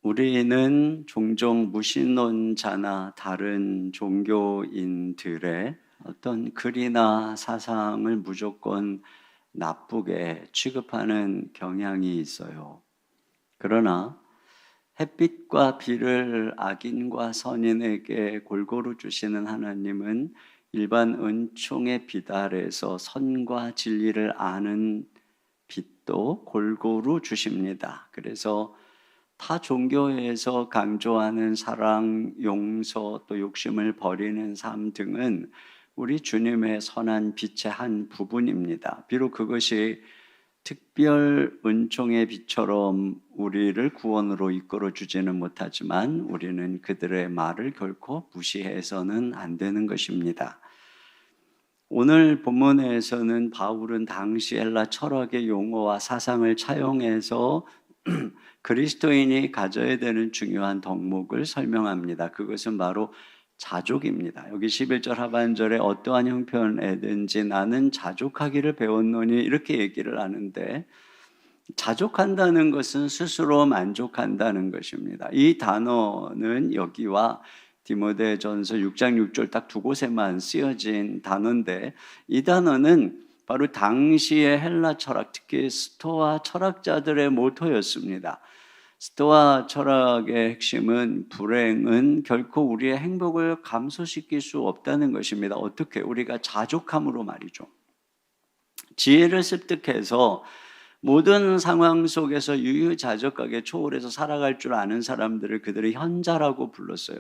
우리는 종종 무신론자나 다른 종교인들의 어떤 글이나 사상을 무조건 나쁘게 취급하는 경향이 있어요. 그러나 햇빛과 비를 악인과 선인에게 골고루 주시는 하나님은 일반 은총의 빛 아래서 선과 진리를 아는 빛도 골고루 주십니다. 그래서 타 종교에서 강조하는 사랑, 용서, 또 욕심을 버리는 삶 등은 우리 주님의 선한 빛의 한 부분입니다. 비록 그것이 특별 은총의 빛처럼 우리를 구원으로 이끌어 주지는 못하지만 우리는 그들의 말을 결코 무시해서는 안 되는 것입니다. 오늘 본문에서는 바울은 당시 헬라 철학의 용어와 사상을 차용해서 그리스도인이 가져야 되는 중요한 덕목을 설명합니다. 그것은 바로 자족입니다. 여기 11절 하반절에 어떠한 형편에든지 나는 자족하기를 배웠노니 이렇게 얘기를 하는데, 자족한다는 것은 스스로 만족한다는 것입니다. 이 단어는 여기와 디모데전서 6장 6절 딱 두 곳에만 쓰여진 단어인데, 이 단어는 바로 당시의 헬라 철학, 특히 스토아 철학자들의 모토였습니다. 스토아 철학의 핵심은 불행은 결코 우리의 행복을 감소시킬 수 없다는 것입니다. 어떻게? 우리가 자족함으로 말이죠. 지혜를 습득해서 모든 상황 속에서 유유자적하게 초월해서 살아갈 줄 아는 사람들을 그들의 현자라고 불렀어요.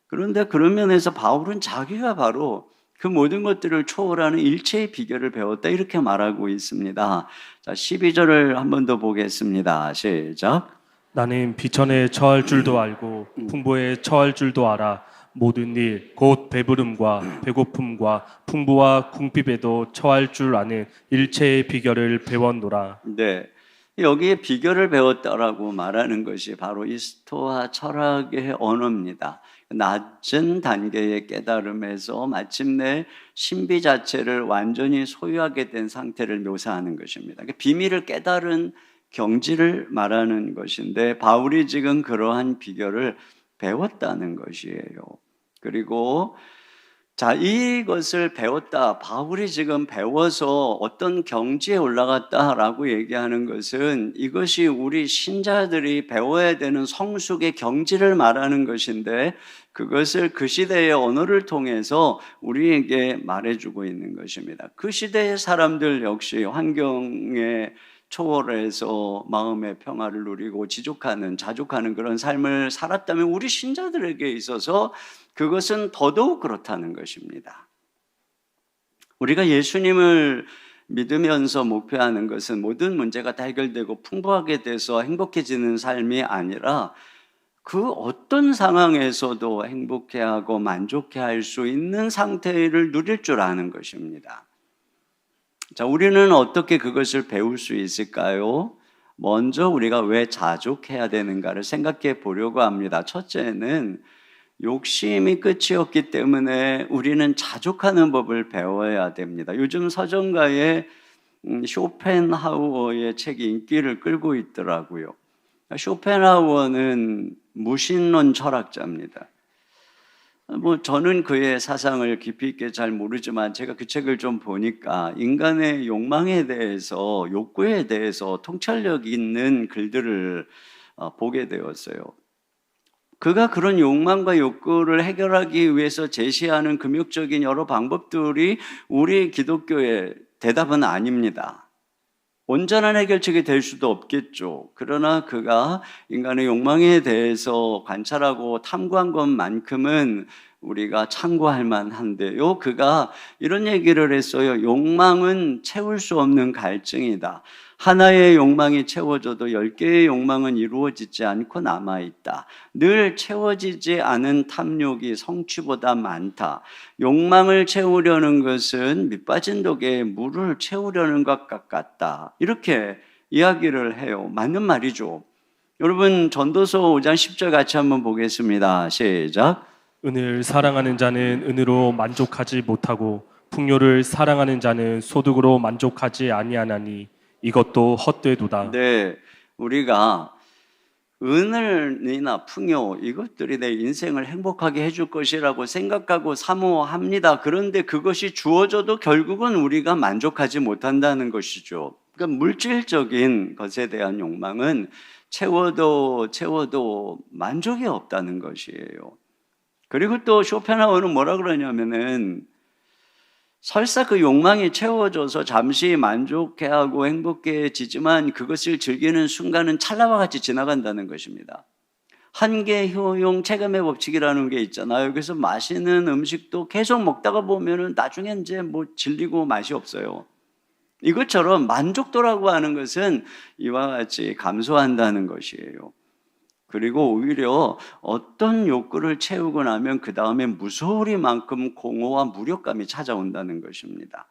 그런데 그런 면에서 바울은 자기가 바로 그 모든 것들을 초월하는 일체의 비결을 배웠다 이렇게 말하고 있습니다. 자, 12절을 한 번 더 보겠습니다. 시작. 나는 비천에 처할 줄도 알고 풍부에 처할 줄도 알아. 모든 일 곧 배부름과 배고픔과 풍부와 궁핍에도 처할 줄 아는 일체의 비결을 배웠노라. 네, 여기에 비결을 배웠다라고 말하는 것이 바로 이 스토아 철학의 언어입니다. 낮은 단계의 깨달음에서 마침내 신비 자체를 완전히 소유하게 된 상태를 묘사하는 것입니다. 비밀을 깨달은 경지를 말하는 것인데, 바울이 지금 그러한 비결을 배웠다는 것이에요. 그리고 자, 이것을 배웠다, 바울이 지금 배워서 어떤 경지에 올라갔다라고 얘기하는 것은 이것이 우리 신자들이 배워야 되는 성숙의 경지를 말하는 것인데, 그것을 그 시대의 언어를 통해서 우리에게 말해주고 있는 것입니다. 그 시대의 사람들 역시 환경에 초월해서 마음의 평화를 누리고 자족하는 그런 삶을 살았다면 우리 신자들에게 있어서 그것은 더더욱 그렇다는 것입니다. 우리가 예수님을 믿으면서 목표하는 것은 모든 문제가 다 해결되고 풍부하게 돼서 행복해지는 삶이 아니라 그 어떤 상황에서도 행복해하고 만족해할 수 있는 상태를 누릴 줄 아는 것입니다. 자, 우리는 어떻게 그것을 배울 수 있을까요? 먼저 우리가 왜 자족해야 되는가를 생각해 보려고 합니다. 첫째는 욕심이 끝이 없기 때문에 우리는 자족하는 법을 배워야 됩니다. 요즘 서점가에 쇼펜하우어의 책이 인기를 끌고 있더라고요. 쇼펜하우어는 무신론 철학자입니다. 저는 그의 사상을 깊이 있게 잘 모르지만 제가 그 책을 좀 보니까 인간의 욕망에 대해서, 욕구에 대해서 통찰력 있는 글들을 보게 되었어요. 그가 그런 욕망과 욕구를 해결하기 위해서 제시하는 금욕적인 여러 방법들이 우리 기독교의 대답은 아닙니다. 온전한 해결책이 될 수도 없겠죠. 그러나 그가 인간의 욕망에 대해서 관찰하고 탐구한 것만큼은 우리가 참고할 만한데요. 그가 이런 얘기를 했어요. 욕망은 채울 수 없는 갈증이다. 하나의 욕망이 채워져도 10개의 욕망은 이루어지지 않고 남아있다. 늘 채워지지 않은 탐욕이 성취보다 많다. 욕망을 채우려는 것은 밑빠진 독에 물을 채우려는 것 같다. 이렇게 이야기를 해요. 맞는 말이죠. 여러분, 전도서 5장 10절 같이 한번 보겠습니다. 시작. 은을 사랑하는 자는 은으로 만족하지 못하고 풍요를 사랑하는 자는 소득으로 만족하지 아니하나니 이것도 헛되도다. 네, 우리가 은을이나 풍요 이것들이 내 인생을 행복하게 해줄 것이라고 생각하고 사모합니다. 그런데 그것이 주어져도 결국은 우리가 만족하지 못한다는 것이죠. 그러니까 물질적인 것에 대한 욕망은 채워도 만족이 없다는 것이에요. 그리고 또 쇼펜하우어는 뭐라 그러냐면은 설사 그 욕망이 채워져서 잠시 만족해하고 행복해지지만 그것을 즐기는 순간은 찰나와 같이 지나간다는 것입니다. 한계, 효용, 체감의 법칙이라는 게 있잖아요. 그래서 맛있는 음식도 계속 먹다가 보면은 나중에 이제 뭐 질리고 맛이 없어요. 이것처럼 만족도라고 하는 것은 이와 같이 감소한다는 것이에요. 그리고 오히려 어떤 욕구를 채우고 나면 그 다음에 무서울이만큼 공허와 무력감이 찾아온다는 것입니다.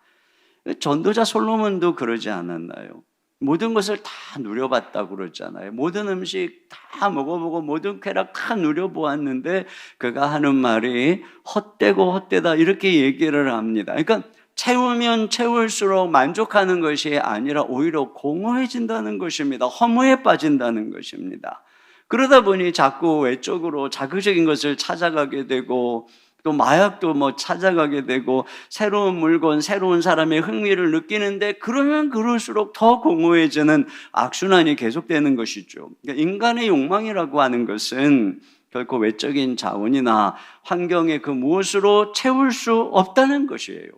전도자 솔로몬도 그러지 않았나요? 모든 것을 다 누려봤다고 그러잖아요. 모든 음식 다 먹어보고 모든 쾌락 다 누려보았는데 그가 하는 말이 헛되고 헛되다 이렇게 얘기를 합니다. 그러니까 채우면 채울수록 만족하는 것이 아니라 오히려 공허해진다는 것입니다. 허무에 빠진다는 것입니다. 그러다 보니 자꾸 외적으로 자극적인 것을 찾아가게 되고 또 마약도 뭐 찾아가게 되고 새로운 물건, 새로운 사람의 흥미를 느끼는데 그러면 그럴수록 더 공허해지는 악순환이 계속되는 것이죠. 그러니까 인간의 욕망이라고 하는 것은 결코 외적인 자원이나 환경의 그 무엇으로 채울 수 없다는 것이에요.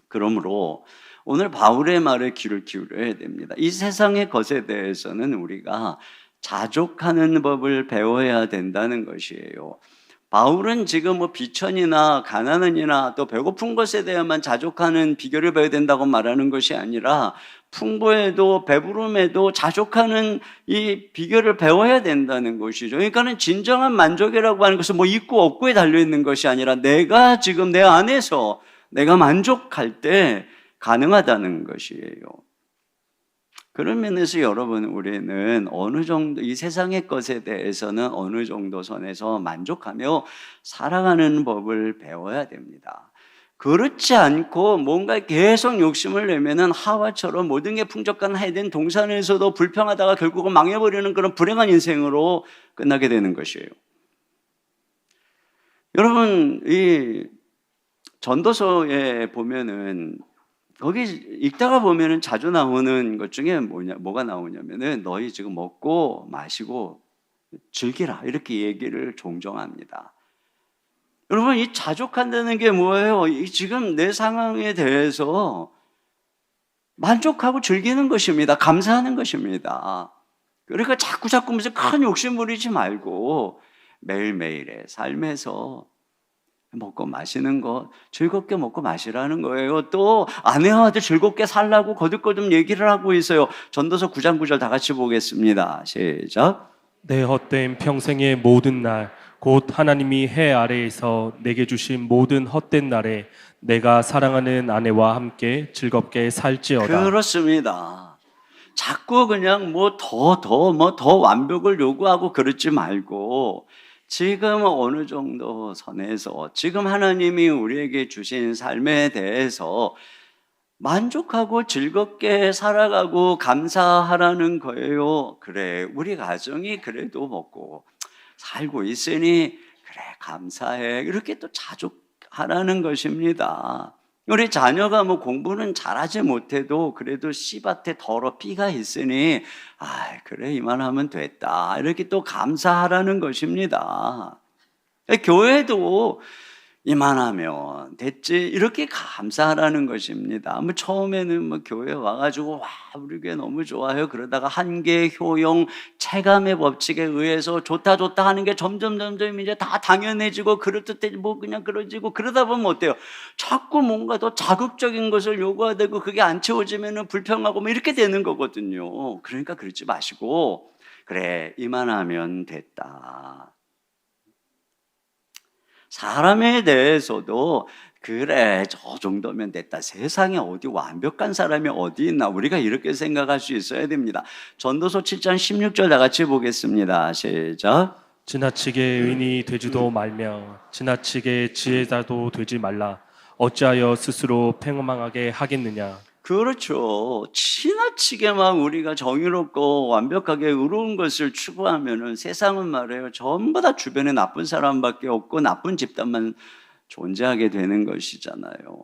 그러므로 오늘 바울의 말에 귀를 기울여야 됩니다. 이 세상의 것에 대해서는 우리가 자족하는 법을 배워야 된다는 것이에요. 바울은 지금 뭐 비천이나 가난이나 또 배고픈 것에 대해만 자족하는 비결을 배워야 된다고 말하는 것이 아니라 풍부에도 배부름에도 자족하는 이 비결을 배워야 된다는 것이죠. 그러니까는 진정한 만족이라고 하는 것은 뭐 있고 없고에 달려 있는 것이 아니라 내가 지금 내 안에서 내가 만족할 때 가능하다는 것이에요. 그런 면에서 여러분 우리는 어느 정도 이 세상의 것에 대해서는 어느 정도 선에서 만족하며 살아가는 법을 배워야 됩니다. 그렇지 않고 뭔가 계속 욕심을 내면은 하와처럼 모든 게 풍족한 에덴 동산에서도 불평하다가 결국은 망해버리는 그런 불행한 인생으로 끝나게 되는 것이에요. 여러분 이 전도서에 보면은 거기 읽다가 보면은 자주 나오는 것 중에 뭐가 나오냐면은 너희 지금 먹고 마시고 즐기라 이렇게 얘기를 종종 합니다. 여러분 이 자족한다는 게 뭐예요? 지금 내 상황에 대해서 만족하고 즐기는 것입니다. 감사하는 것입니다. 그러니까 자꾸 무슨 큰 욕심 부리지 말고 매일매일의 삶에서 먹고 마시는 거 즐겁게 먹고 마시라는 거예요. 또 아내와도 즐겁게 살라고 거듭거듭 얘기를 하고 있어요. 전도서 9장 9절 다 같이 보겠습니다. 시작. 내 헛된 평생의 모든 날 곧 하나님이 해 아래에서 내게 주신 모든 헛된 날에 내가 사랑하는 아내와 함께 즐겁게 살지어다. 그렇습니다. 자꾸 그냥 더 완벽을 요구하고 그러지 말고 지금 어느 정도 선에서 지금 하나님이 우리에게 주신 삶에 대해서 만족하고 즐겁게 살아가고 감사하라는 거예요. 그래, 우리 가정이 그래도 먹고 살고 있으니 그래 감사해. 이렇게 또 자족하라는 것입니다. 우리 자녀가 뭐 공부는 잘하지 못해도 그래도 씨밭에 더러 피가 있으니 그래 이만하면 됐다 이렇게 또 감사하라는 것입니다. 교회도 이만하면 됐지 이렇게 감사하라는 것입니다. 뭐 처음에는 뭐 교회 와가지고 와 우리 교회 너무 좋아요 그러다가 한계, 효용, 체감의 법칙에 의해서 좋다 하는 게 점점 이제 다 당연해지고 그럴듯해 뭐 그냥 그러지고 그러다 보면 어때요? 자꾸 뭔가 더 자극적인 것을 요구하야 되고 그게 안 채워지면은 불평하고 뭐 이렇게 되는 거거든요. 그러니까 그러지 마시고 그래 이만하면 됐다. 사람에 대해서도 그래 저 정도면 됐다. 세상에 어디 완벽한 사람이 어디 있나 우리가 이렇게 생각할 수 있어야 됩니다. 전도서 7장 16절 다 같이 보겠습니다. 시작. 지나치게 의인이 되지도 말며 지나치게 지혜자도 되지 말라. 어찌하여 스스로 패망하게 하겠느냐. 그렇죠. 지나치게 막 우리가 정의롭고 완벽하게 의로운 것을 추구하면은 세상은 말이에요. 전부 다 주변에 나쁜 사람밖에 없고 나쁜 집단만 존재하게 되는 것이잖아요.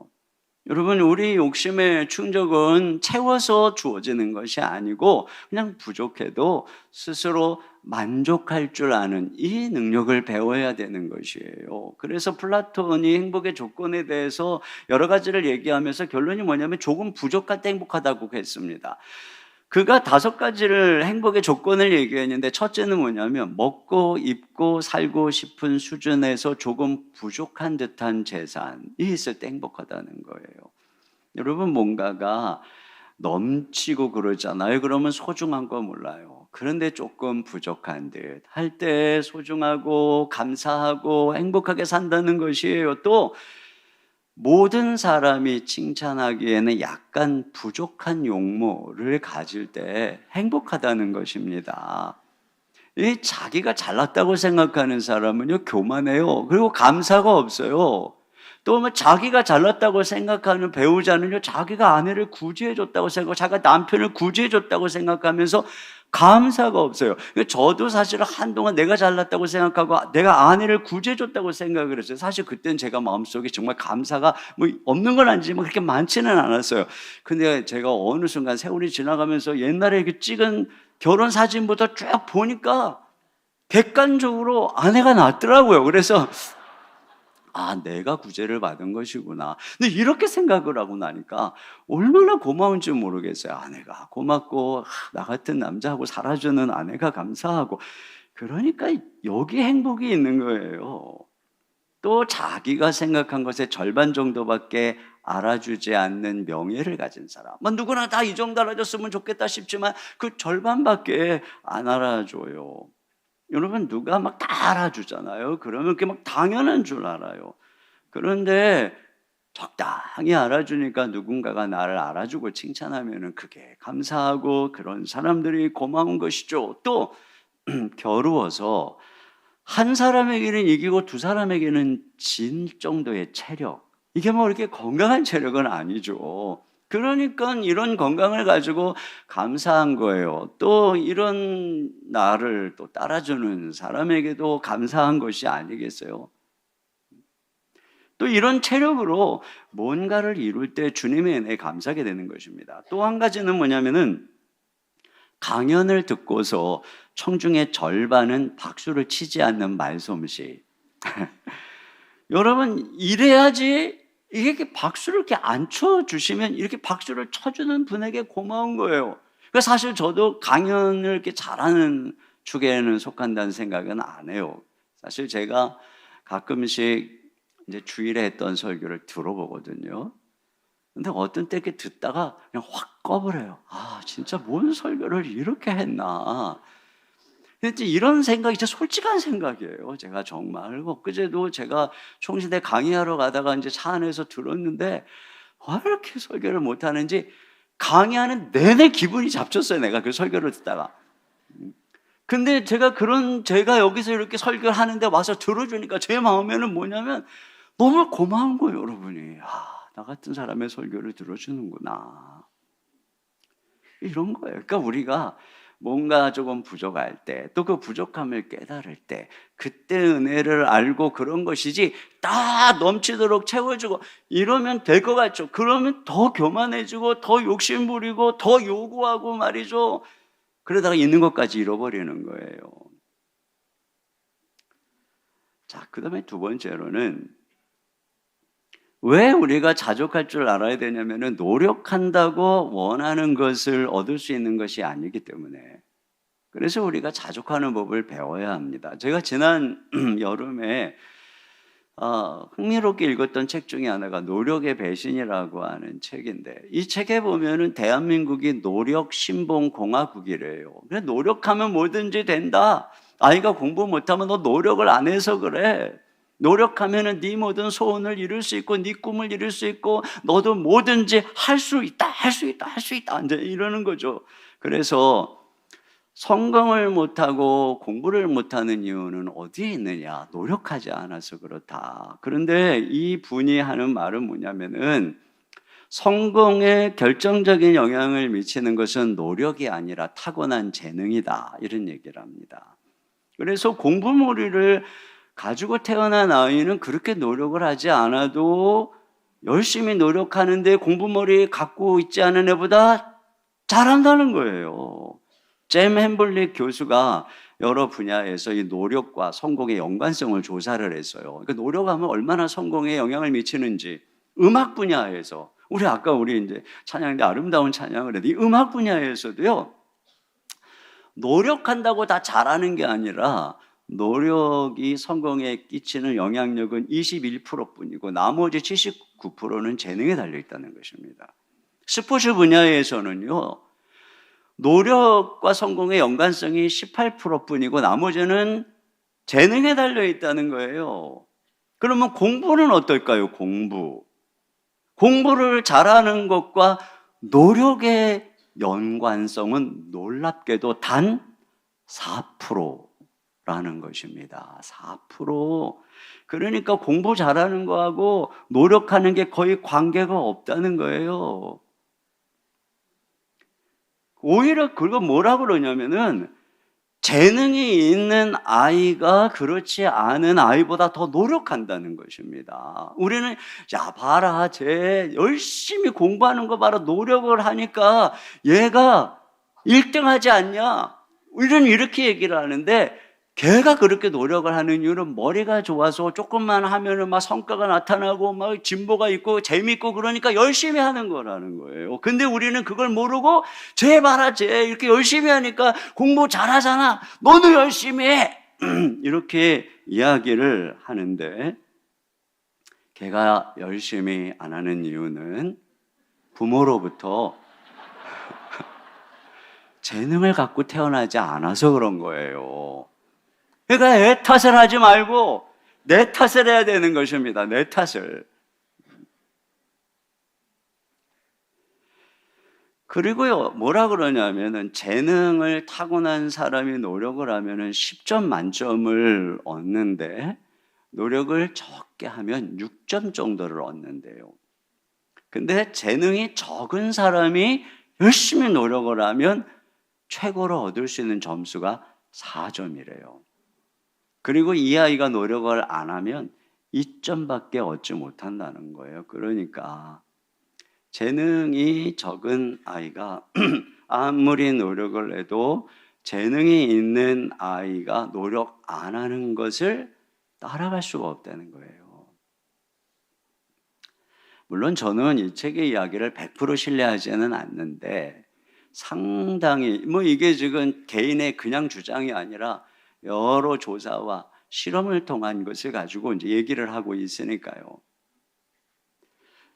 여러분, 우리 욕심의 충족은 채워서 주어지는 것이 아니고 그냥 부족해도 스스로 만족할 줄 아는 이 능력을 배워야 되는 것이에요. 그래서 플라톤이 행복의 조건에 대해서 여러 가지를 얘기하면서 결론이 뭐냐면 조금 부족할 때 행복하다고 했습니다. 그가 5가지를 행복의 조건을 얘기했는데 첫째는 뭐냐면 먹고 입고 살고 싶은 수준에서 조금 부족한 듯한 재산이 있을 때 행복하다는 거예요. 여러분, 뭔가가 넘치고 그러잖아요. 그러면 소중한 거 몰라요. 그런데 조금 부족한 듯 할 때 소중하고 감사하고 행복하게 산다는 것이에요. 또 모든 사람이 칭찬하기에는 약간 부족한 용모를 가질 때 행복하다는 것입니다. 이 자기가 잘났다고 생각하는 사람은요, 교만해요. 그리고 감사가 없어요. 또 뭐 자기가 잘났다고 생각하는 배우자는요, 자기가 아내를 구제해줬다고 생각하고 자기가 남편을 구제해줬다고 생각하면서 감사가 없어요. 저도 사실 한동안 내가 잘났다고 생각하고 내가 아내를 구제해줬다고 생각을 했어요. 사실 그때는 제가 마음속에 정말 감사가 뭐 없는 건 아니지만 그렇게 많지는 않았어요. 근데 제가 어느 순간 세월이 지나가면서 옛날에 이렇게 찍은 결혼 사진부터 쭉 보니까 객관적으로 아내가 낫더라고요. 그래서 내가 구제를 받은 것이구나. 근데 이렇게 생각을 하고 나니까 얼마나 고마운지 모르겠어요. 아내가 고맙고 나 같은 남자하고 살아주는 아내가 감사하고, 그러니까 여기 행복이 있는 거예요. 또 자기가 생각한 것의 절반 정도밖에 알아주지 않는 명예를 가진 사람, 뭐 누구나 다 이 정도 알아줬으면 좋겠다 싶지만 그 절반밖에 안 알아줘요. 여러분, 누가 막 다 알아주잖아요. 그러면 그게 막 당연한 줄 알아요. 그런데 적당히 알아주니까 누군가가 나를 알아주고 칭찬하면 그게 감사하고 그런 사람들이 고마운 것이죠. 또 겨루어서 한 사람에게는 이기고 두 사람에게는 진 정도의 체력, 이게 뭐 이렇게 건강한 체력은 아니죠. 그러니까 이런 건강을 가지고 감사한 거예요. 또 이런 나를 또 따라주는 사람에게도 감사한 것이 아니겠어요? 또 이런 체력으로 뭔가를 이룰 때 주님의 은혜에 감사하게 되는 것입니다. 또 한 가지는 뭐냐면은 강연을 듣고서 청중의 절반은 박수를 치지 않는 말솜씨. 여러분, 이래야지 이게 박수를 이렇게 안 쳐주시면 이렇게 박수를 쳐주는 분에게 고마운 거예요. 그래서 사실 저도 강연을 이렇게 잘하는 축에는 속한다는 생각은 안 해요. 사실 제가 가끔씩 이제 주일에 했던 설교를 들어보거든요. 근데 어떤 때 이렇게 듣다가 그냥 확 꺼버려요. 진짜 뭔 설교를 이렇게 했나. 근데 이런 생각이 진짜 솔직한 생각이에요. 제가 정말 엊그제도 제가 총시대 강의하러 가다가 이제 차 안에서 들었는데 왜 이렇게 설교를 못하는지 강의하는 내내 기분이 잡쳤어요. 내가 그 설교를 듣다가. 근데 제가 여기서 이렇게 설교를 하는데 와서 들어주니까 제 마음에는 뭐냐면 너무 고마운 거예요, 여러분이. 나 같은 사람의 설교를 들어주는구나. 이런 거예요. 그러니까 우리가 뭔가 조금 부족할 때, 또 그 부족함을 깨달을 때, 그때 은혜를 알고 그런 것이지, 다 넘치도록 채워주고 이러면 될 것 같죠. 그러면 더 교만해지고, 더 욕심부리고, 더 요구하고 말이죠. 그러다가 있는 것까지 잃어버리는 거예요. 자, 그 다음에 두 번째로는 왜 우리가 자족할 줄 알아야 되냐면은 노력한다고 원하는 것을 얻을 수 있는 것이 아니기 때문에. 그래서 우리가 자족하는 법을 배워야 합니다. 제가 지난 여름에 흥미롭게 읽었던 책 중에 하나가 노력의 배신이라고 하는 책인데, 이 책에 보면은 대한민국이 노력 신봉 공화국이래요. 그래, 노력하면 뭐든지 된다. 아이가 공부 못하면 너 노력을 안 해서 그래. 노력하면은 네 모든 소원을 이룰 수 있고 네 꿈을 이룰 수 있고 너도 뭐든지 할 수 있다, 할 수 있다, 할 수 있다, 이제 이러는 거죠. 그래서 성공을 못하고 공부를 못하는 이유는 어디에 있느냐? 노력하지 않아서 그렇다. 그런데 이 분이 하는 말은 뭐냐면은 성공에 결정적인 영향을 미치는 것은 노력이 아니라 타고난 재능이다. 이런 얘기를 합니다. 그래서 공부머리를 가지고 태어난 아이는 그렇게 노력을 하지 않아도 열심히 노력하는데 공부머리 갖고 있지 않은 애보다 잘한다는 거예요. 잼 햄블릭 교수가 여러 분야에서 이 노력과 성공의 연관성을 조사를 했어요. 그러니까 노력하면 얼마나 성공에 영향을 미치는지 음악 분야에서 우리 이제 찬양인데 아름다운 찬양을 해도 이 음악 분야에서도요. 노력한다고 다 잘하는 게 아니라 노력이 성공에 끼치는 영향력은 21%뿐이고 나머지 79%는 재능에 달려 있다는 것입니다. 스포츠 분야에서는요. 노력과 성공의 연관성이 18%뿐이고 나머지는 재능에 달려 있다는 거예요. 그러면 공부는 어떨까요? 공부를 잘하는 것과 노력의 연관성은 놀랍게도 단 4%라는 것입니다. 4%. 그러니까 공부 잘하는 거하고 노력하는 게 거의 관계가 없다는 거예요. 오히려 그거 뭐라 그러냐면은 재능이 있는 아이가 그렇지 않은 아이보다 더 노력한다는 것입니다. 우리는 야 봐라 쟤 열심히 공부하는 거 봐라 노력을 하니까 얘가 1등 하지 않냐 우리는 이렇게 얘기를 하는데 걔가 그렇게 노력을 하는 이유는 머리가 좋아서 조금만 하면은 막 성과가 나타나고 막 진보가 있고 재밌고 그러니까 열심히 하는 거라는 거예요. 근데 우리는 그걸 모르고 쟤 봐라 쟤 이렇게 열심히 하니까 공부 잘하잖아. 너도 열심히 해. 이렇게 이야기를 하는데 걔가 열심히 안 하는 이유는 부모로부터 재능을 갖고 태어나지 않아서 그런 거예요. 그러니까 애 탓을 하지 말고 내 탓을 해야 되는 것입니다. 내 탓을. 그리고요, 뭐라 그러냐면은 재능을 타고난 사람이 노력을 하면은 10점 만점을 얻는데 노력을 적게 하면 6점 정도를 얻는데요. 근데 재능이 적은 사람이 열심히 노력을 하면 최고로 얻을 수 있는 점수가 4점이래요. 그리고 이 아이가 노력을 안 하면 2점밖에 얻지 못한다는 거예요. 그러니까 재능이 적은 아이가 아무리 노력을 해도 재능이 있는 아이가 노력 안 하는 것을 따라갈 수가 없다는 거예요. 물론 저는 이 책의 이야기를 100% 신뢰하지는 않는데 상당히 이게 지금 개인의 그냥 주장이 아니라 여러 조사와 실험을 통한 것을 가지고 이제 얘기를 하고 있으니까요.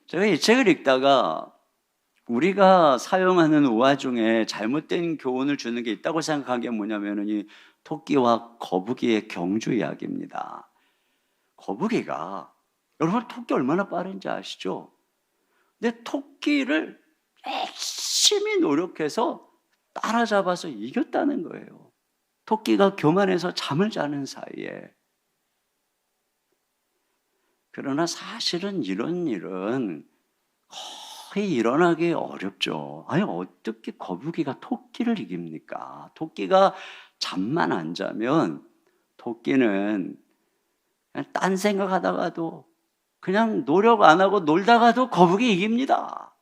제가 이 책을 읽다가 우리가 사용하는 우화 중에 잘못된 교훈을 주는 게 있다고 생각한 게 뭐냐면은 이 토끼와 거북이의 경주 이야기입니다. 거북이가 여러분 토끼 얼마나 빠른지 아시죠? 근데 토끼를 열심히 노력해서 따라잡아서 이겼다는 거예요. 토끼가 교만해서 잠을 자는 사이에. 그러나 사실은 이런 일은 거의 일어나기 어렵죠. 아니 어떻게 거북이가 토끼를 이깁니까? 토끼가 잠만 안 자면 토끼는 그냥 딴 생각하다가도 그냥 노력 안 하고 놀다가도 거북이 이깁니다.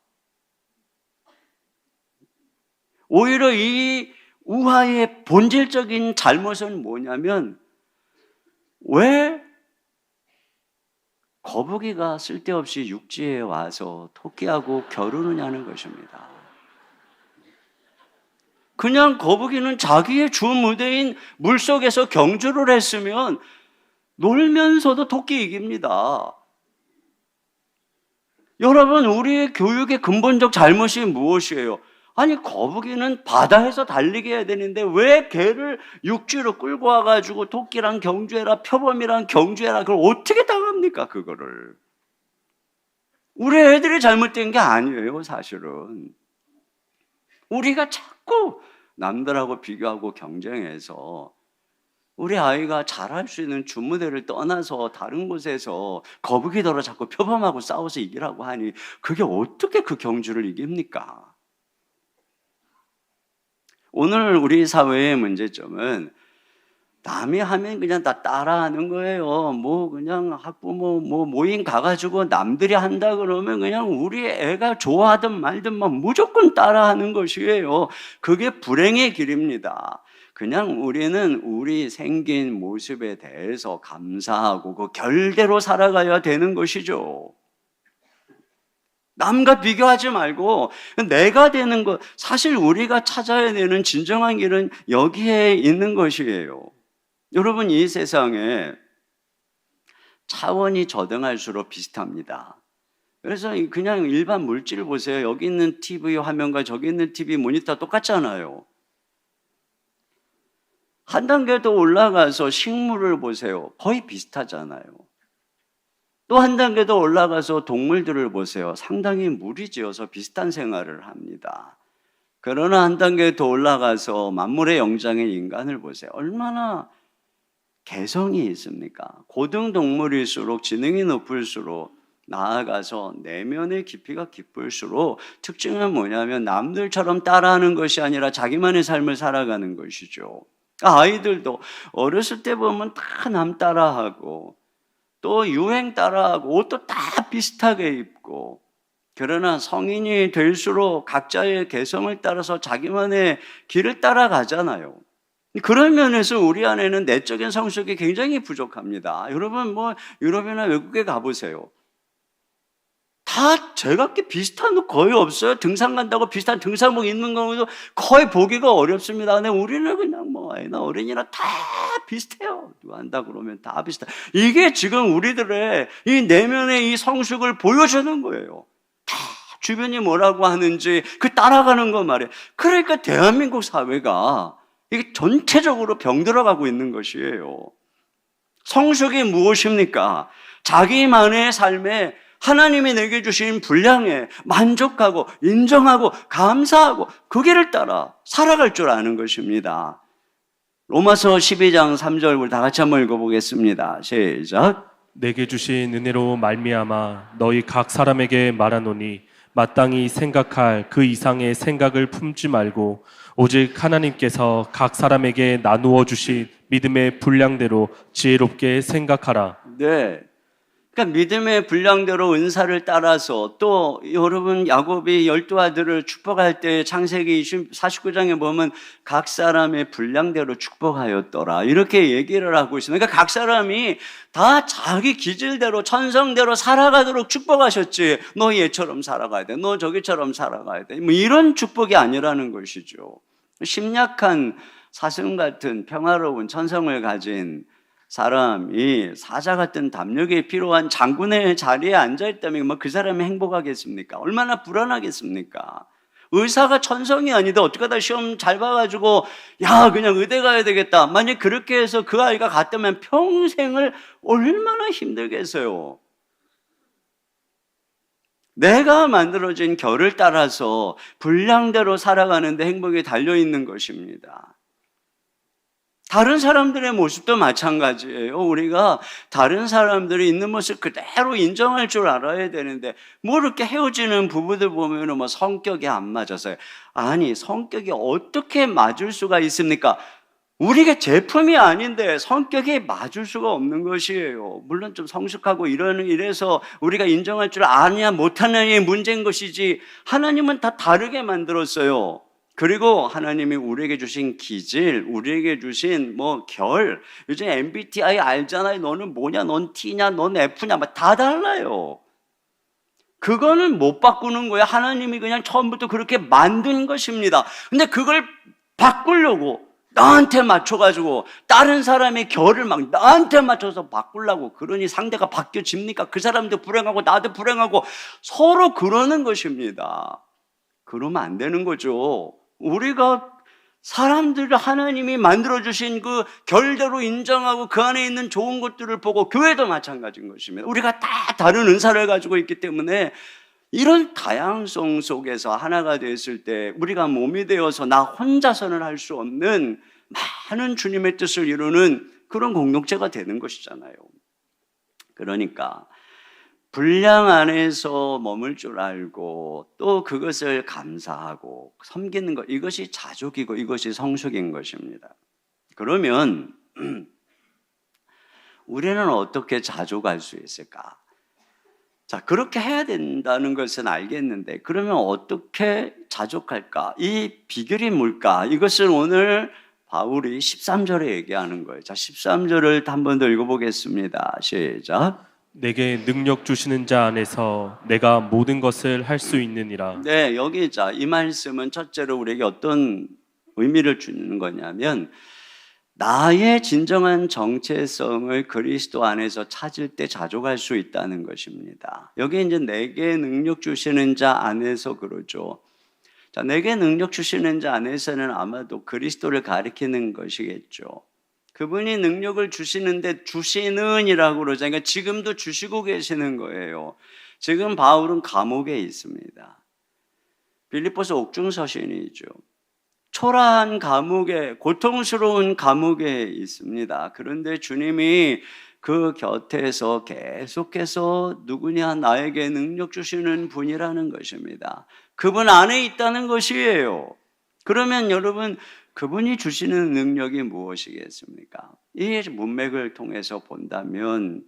오히려 이 우화의 본질적인 잘못은 뭐냐면 왜 거북이가 쓸데없이 육지에 와서 토끼하고 겨루느냐는 것입니다. 그냥 거북이는 자기의 주 무대인 물속에서 경주를 했으면 놀면서도 토끼 이깁니다. 여러분, 우리의 교육의 근본적 잘못이 무엇이에요? 아니 거북이는 바다에서 달리게 해야 되는데 왜 개를 육지로 끌고 와가지고 토끼랑 경주해라 표범이랑 경주해라 그걸 어떻게 당합니까 그거를? 우리 애들이 잘못된 게 아니에요 사실은. 우리가 자꾸 남들하고 비교하고 경쟁해서 우리 아이가 잘할 수 있는 주무대를 떠나서 다른 곳에서 거북이더러 자꾸 표범하고 싸워서 이기라고 하니 그게 어떻게 그 경주를 이깁니까? 오늘 우리 사회의 문제점은 남이 하면 그냥 다 따라하는 거예요. 뭐 그냥 학부모 모임 가가지고 남들이 한다 그러면 그냥 우리 애가 좋아하든 말든 막 무조건 따라하는 것이에요. 그게 불행의 길입니다. 그냥 우리는 우리 생긴 모습에 대해서 감사하고 그 결대로 살아가야 되는 것이죠. 남과 비교하지 말고 내가 되는 것, 사실 우리가 찾아야 되는 진정한 길은 여기에 있는 것이에요. 여러분, 이 세상에 차원이 저등할수록 비슷합니다. 그래서 그냥 일반 물질을 보세요. 여기 있는 TV 화면과 저기 있는 TV 모니터 똑같잖아요. 한 단계 더 올라가서 식물을 보세요. 거의 비슷하잖아요. 또 한 단계 더 올라가서 동물들을 보세요. 상당히 무리지어서 비슷한 생활을 합니다. 그러나 한 단계 더 올라가서 만물의 영장인 인간을 보세요. 얼마나 개성이 있습니까? 고등동물일수록 지능이 높을수록 나아가서 내면의 깊이가 깊을수록 특징은 뭐냐면 남들처럼 따라하는 것이 아니라 자기만의 삶을 살아가는 것이죠. 아이들도 어렸을 때 보면 다 남 따라하고 또 유행 따라하고 옷도 다 비슷하게 입고, 그러나 성인이 될수록 각자의 개성을 따라서 자기만의 길을 따라가잖아요. 그런 면에서 우리 안에는 내적인 성숙이 굉장히 부족합니다. 여러분 유럽이나 외국에 가보세요. 다 제각기 비슷한 옷 거의 없어요. 등산 간다고 비슷한 등산복 입는 경우도 거의 보기가 어렵습니다. 근데 우리는 그냥 애나 어린이나 다 비슷해요. 누가 한다 그러면 다 비슷해. 이게 지금 우리들의 이 내면의 이 성숙을 보여주는 거예요. 다 주변이 뭐라고 하는지 그 따라가는 거 말이에요. 그러니까 대한민국 사회가 이게 전체적으로 병들어가고 있는 것이에요. 성숙이 무엇입니까? 자기만의 삶에 하나님이 내게 주신 분량에 만족하고 인정하고 감사하고 그 길을 따라 살아갈 줄 아는 것입니다. 로마서 12장 3절 다 같이 한번 읽어보겠습니다. 시작. 내게 주신 은혜로 말미암아 너희 각 사람에게 말하노니 마땅히 생각할 그 이상의 생각을 품지 말고 오직 하나님께서 각 사람에게 나누어 주신 믿음의 분량대로 지혜롭게 생각하라. 네. 그러니까 믿음의 분량대로 은사를 따라서, 또 여러분 야곱이 12아들을 축복할 때 창세기 49장에 보면 각 사람의 분량대로 축복하였더라 이렇게 얘기를 하고 있습니다. 그러니까 각 사람이 다 자기 기질대로 천성대로 살아가도록 축복하셨지, 너 얘처럼 살아가야 돼, 너 저기처럼 살아가야 돼, 이런 축복이 아니라는 것이죠. 심약한 사슴 같은 평화로운 천성을 가진 사람이 사자 같은 담력이 필요한 장군의 자리에 앉아있다면 그 사람이 행복하겠습니까? 얼마나 불안하겠습니까? 의사가 천성이 아니다 어떻게 하다 시험 잘 봐가지고 그냥 의대 가야 되겠다, 만약 그렇게 해서 그 아이가 갔다면 평생을 얼마나 힘들겠어요. 내가 만들어진 결을 따라서 분량대로 살아가는데 행복이 달려있는 것입니다. 다른 사람들의 모습도 마찬가지예요. 우리가 다른 사람들이 있는 모습 그대로 인정할 줄 알아야 되는데, 이렇게 헤어지는 부부들 보면 성격이 안 맞아서요. 아니, 성격이 어떻게 맞을 수가 있습니까? 우리가 제품이 아닌데 성격이 맞을 수가 없는 것이에요. 물론 좀 성숙하고 이래서 우리가 인정할 줄 아냐 못하느냐의 문제인 것이지, 하나님은 다 다르게 만들었어요. 그리고 하나님이 우리에게 주신 기질, 우리에게 주신 결, 요즘 MBTI 알잖아요. 너는 뭐냐, 넌 T냐, 넌 F냐, 다 달라요. 그거는 못 바꾸는 거예요. 하나님이 그냥 처음부터 그렇게 만든 것입니다. 근데 그걸 바꾸려고 나한테 맞춰가지고 다른 사람의 결을 나한테 맞춰서 바꾸려고 그러니 상대가 바뀌어집니까? 그 사람도 불행하고 나도 불행하고 서로 그러는 것입니다. 그러면 안 되는 거죠. 우리가 사람들을 하나님이 만들어주신 그 결대로 인정하고 그 안에 있는 좋은 것들을 보고, 교회도 마찬가지인 것입니다. 우리가 다 다른 은사를 가지고 있기 때문에 이런 다양성 속에서 하나가 됐을 때 우리가 몸이 되어서 나 혼자서는 할 수 없는 많은 주님의 뜻을 이루는 그런 공동체가 되는 것이잖아요. 그러니까 분량 안에서 머물 줄 알고 또 그것을 감사하고 섬기는 것, 이것이 자족이고 이것이 성숙인 것입니다. 그러면 우리는 어떻게 자족할 수 있을까? 자, 그렇게 해야 된다는 것은 알겠는데 그러면 어떻게 자족할까? 이 비결이 뭘까? 이것을 오늘 바울이 13절에 얘기하는 거예요. 자, 13절을 한 번 더 읽어보겠습니다. 시작. 내게 능력 주시는 자 안에서 내가 모든 것을 할 수 있느니라. 네, 여기 자, 이 말씀은 첫째로 우리에게 어떤 의미를 주는 거냐면 나의 진정한 정체성을 그리스도 안에서 찾을 때 자족할 수 있다는 것입니다. 여기 이제 내게 능력 주시는 자 안에서 그러죠. 자, 내게 능력 주시는 자 안에서는 아마도 그리스도를 가리키는 것이겠죠. 그분이 능력을 주시는데 주시는이라고 그러죠. 그러니까 지금도 주시고 계시는 거예요. 지금 바울은 감옥에 있습니다. 빌립보서 옥중 서신이죠. 초라한 감옥에, 고통스러운 감옥에 있습니다. 그런데 주님이 그 곁에서 계속해서 누구냐 나에게 능력 주시는 분이라는 것입니다. 그분 안에 있다는 것이에요. 그러면 여러분 그분이 주시는 능력이 무엇이겠습니까? 이 문맥을 통해서 본다면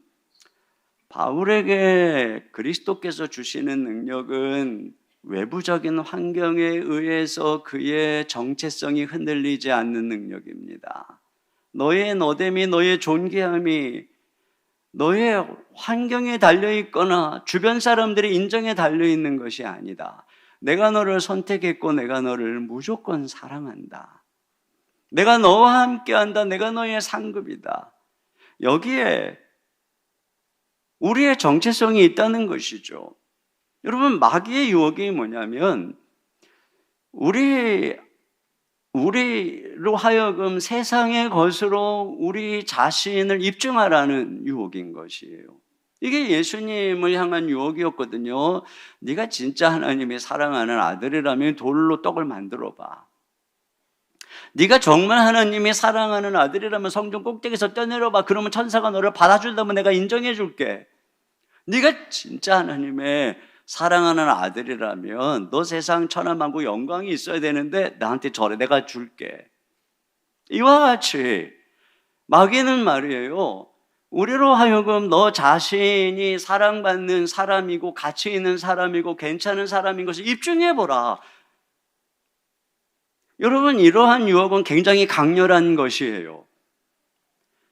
바울에게 그리스도께서 주시는 능력은 외부적인 환경에 의해서 그의 정체성이 흔들리지 않는 능력입니다. 너의 너됨이, 너의 존귀함이 너의 환경에 달려있거나 주변 사람들의 인정에 달려있는 것이 아니다. 내가 너를 선택했고 내가 너를 무조건 사랑한다. 내가 너와 함께한다. 내가 너의 상급이다. 여기에 우리의 정체성이 있다는 것이죠. 여러분, 마귀의 유혹이 뭐냐면 우리로 하여금 세상의 것으로 우리 자신을 입증하라는 유혹인 것이에요. 이게 예수님을 향한 유혹이었거든요. 네가 진짜 하나님이 사랑하는 아들이라면 돌로 떡을 만들어 봐. 네가 정말 하나님이 사랑하는 아들이라면 성전 꼭대기에서 떠내려 봐. 그러면 천사가 너를 받아준다면 내가 인정해 줄게. 네가 진짜 하나님의 사랑하는 아들이라면 너 세상 천하만국 영광이 있어야 되는데 나한테 저래, 내가 줄게. 이와 같이 마귀는 말이에요, 우리로 하여금 너 자신이 사랑받는 사람이고 가치 있는 사람이고 괜찮은 사람인 것을 입증해보라. 여러분, 이러한 유혹은 굉장히 강렬한 것이에요.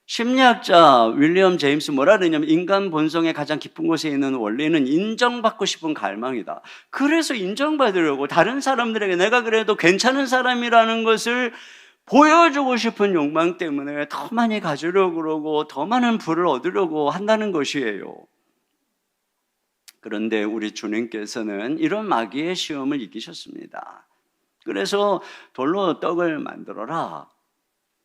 심리학자 윌리엄 제임스 뭐라 그러냐면 인간 본성의 가장 깊은 곳에 있는 원리는 인정받고 싶은 갈망이다. 그래서 인정받으려고 다른 사람들에게 내가 그래도 괜찮은 사람이라는 것을 보여주고 싶은 욕망 때문에 더 많이 가지려고 그러고 더 많은 부를 얻으려고 한다는 것이에요. 그런데 우리 주님께서는 이런 마귀의 시험을 이기셨습니다. 그래서 돌로 떡을 만들어라.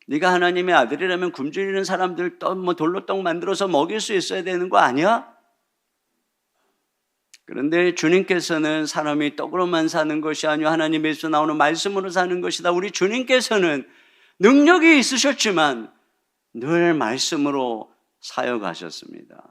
네가 하나님의 아들이라면 굶주리는 사람들 돌로 떡 만들어서 먹일 수 있어야 되는 거 아니야? 그런데 주님께서는 사람이 떡으로만 사는 것이 아니요 하나님에서 나오는 말씀으로 사는 것이다. 우리 주님께서는 능력이 있으셨지만 늘 말씀으로 사역하셨습니다.